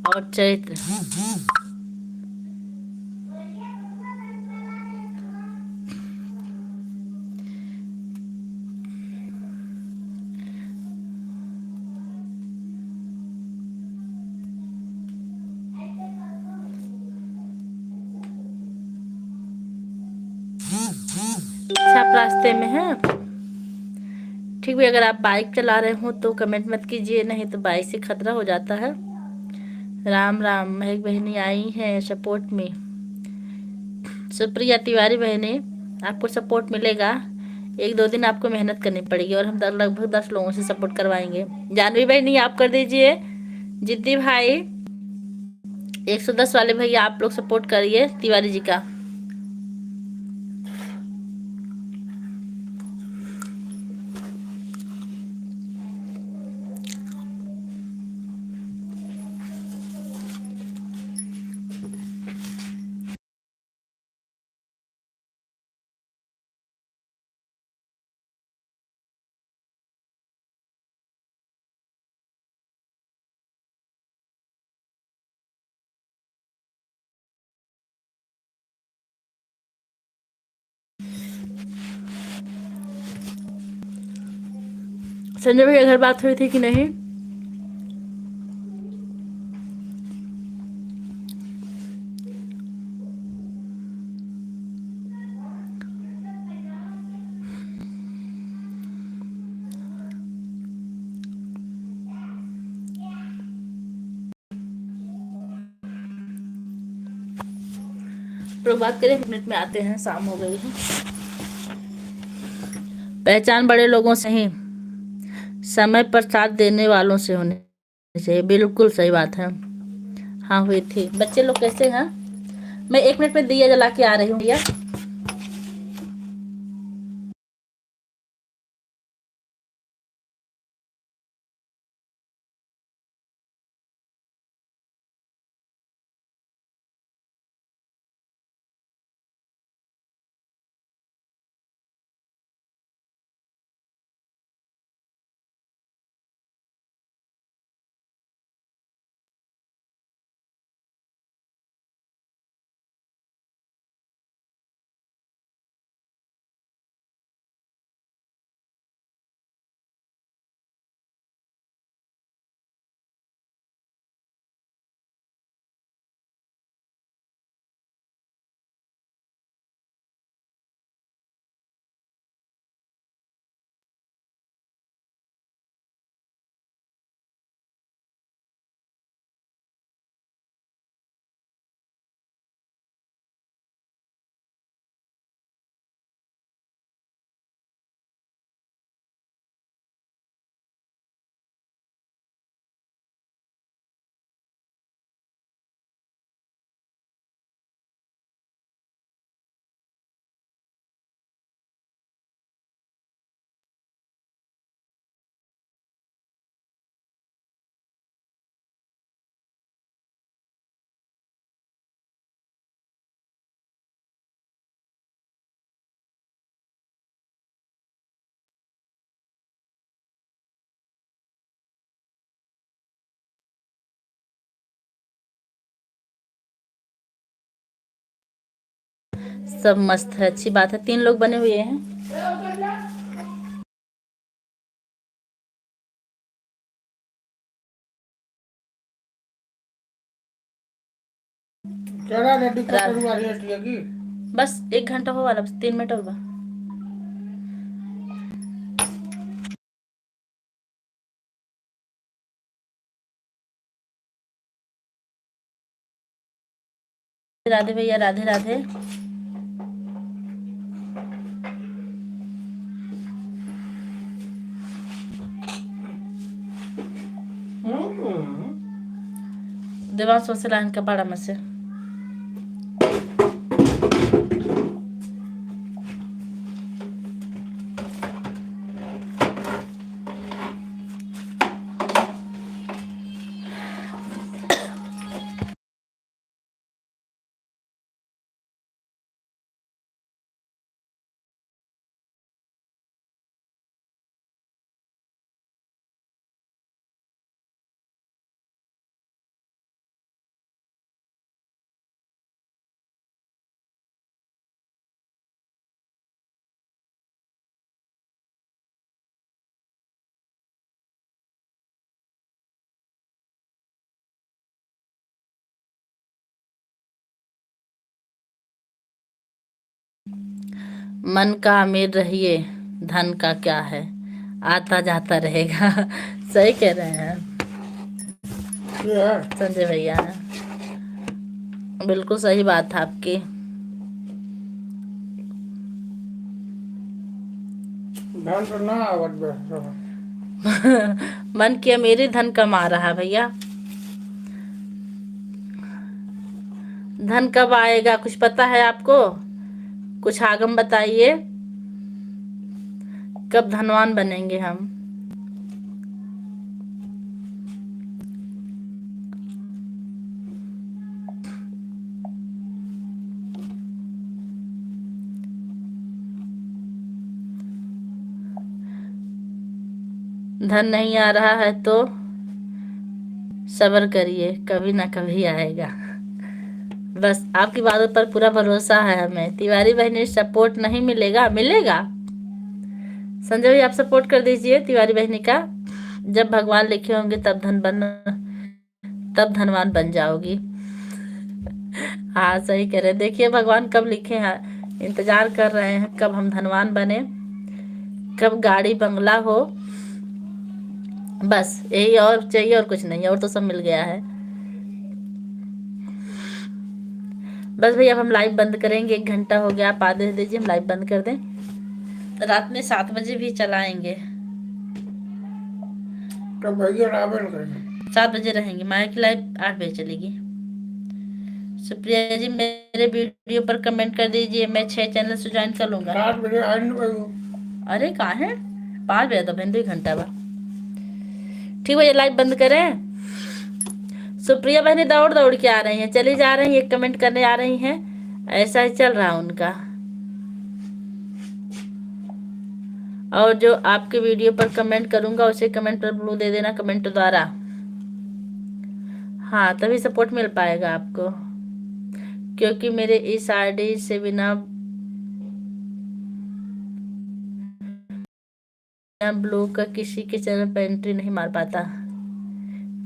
और चरित्र। अच्छा, आप रास्ते में हैं? ठीक है, अगर आप बाइक चला रहे हो तो कमेंट मत कीजिए, नहीं तो बाइक से खतरा हो जाता है। राम राम। महक बहनी आई हैं सपोर्ट में। सुप्रिया तिवारी बहनी, आपको सपोर्ट मिलेगा। एक दो दिन आपको मेहनत करनी पड़ेगी और हम लगभग 10 लोगों से सपोर्ट करवाएंगे। जानवी बहनी आप कर दीजिए। जिद्दी भाई, 110 वाले भैया आप लोग सपोर्ट करिए तिवारी जी का। संजय भैया घर बात हुई थी कि नहीं? तो बात करें, मिनट में आते हैं, शाम हो गई है। पहचान बड़े लोगों से ही, समय पर साथ देने वालों से होने चाहिए। बिल्कुल सही बात है। हाँ हुई थी। बच्चे लोग कैसे हैं? मैं 1 मिनट में दिया जला के आ रही हूँ भैया। सब मस्त है, अच्छी बात है। 3 लोग बने हुए हैं। केड़ा रेडी कर वाली हटिएगी। बस 1 घंटा हो वाला, बस 3 मिनट होगा। राधे भैया, राधे राधे। देवांश से लाइन का बड़ा में से मन का अमीर रहिए, धन का क्या है, आता जाता रहेगा। सही कह रहे हैं ये है संजय भैया, बिल्कुल सही बात है आपकी। धन तो ना आवत बस। मन की अमीरी धन कमा रहा है भैया। धन कब आएगा कुछ पता है आपको? कुछ आगम बताइए, कब धनवान बनेंगे हम? धन नहीं आ रहा है तो सब्र करिए, कभी ना कभी आएगा। बस आपकी बातों पर पूरा भरोसा है हमें। तिवारी बहनी सपोर्ट नहीं मिलेगा, मिलेगा। संजय भाई आप सपोर्ट कर दीजिए तिवारी बहनी का। जब भगवान लिखे होंगे तब धनवान बन जाओगी। हाँ सही कह रहे, देखिए भगवान कब लिखे हैं, इंतजार कर रहे हैं कब हम धनवान बने, कब गाड़ी बंगला हो। बस यही और चाहिए, और कुछ नहीं, और तो सब मिल गया है। बस भैया अब हम लाइव बंद करेंगे, 1 घंटा हो गया, आप आदेश दीजिए हम लाइव बंद कर दें। रात में 7 बजे भी चलाएंगे। तो भैया रावण करें 7 बजे रहेंगे, माया की लाइव 8 बजे चलेगी। सुप्रिया जी मेरे वीडियो पर कमेंट कर दीजिए, मैं 6 चैनल से ज्वाइन कर लूंगा। 7 बजे आइन भाई। अरे कहाँ है, 5 बजे तो बहन 2 घंटा बा। ठीक भैया लाइव बंद करें। सुप्रिया बहनी दौड़ दौड़ के आ रही हैं, चली जा रही हैं, एक कमेंट करने आ रही हैं, ऐसा ही चल रहा उनका। और जो आपके वीडियो पर कमेंट करूंगा उसे कमेंट पर ब्लू दे देना कमेंट द्वारा। हाँ तभी सपोर्ट मिल पाएगा आपको, क्योंकि मेरे इस आईडी से बिना ब्लू का किसी के चैनल पर एंट्री नहीं मार पाता।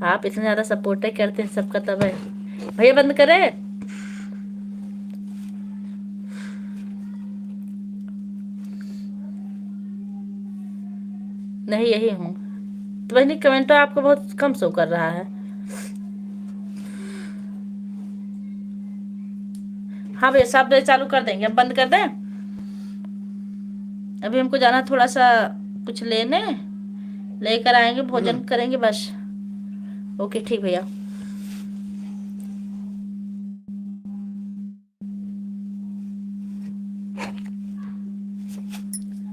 आप इतना ज्यादा सपोर्ट करते हैं सबका, तब है। भैया बंद करें। नहीं यही हूँ तो बहनी, कमेंट तो आपको बहुत कम शो कर रहा है। हाँ भैया सब चालू कर देंगे, अब बंद कर दें। अभी हमको जाना थोड़ा सा कुछ लेने, लेकर आएंगे, भोजन करेंगे बस। ओके ठीक भैया।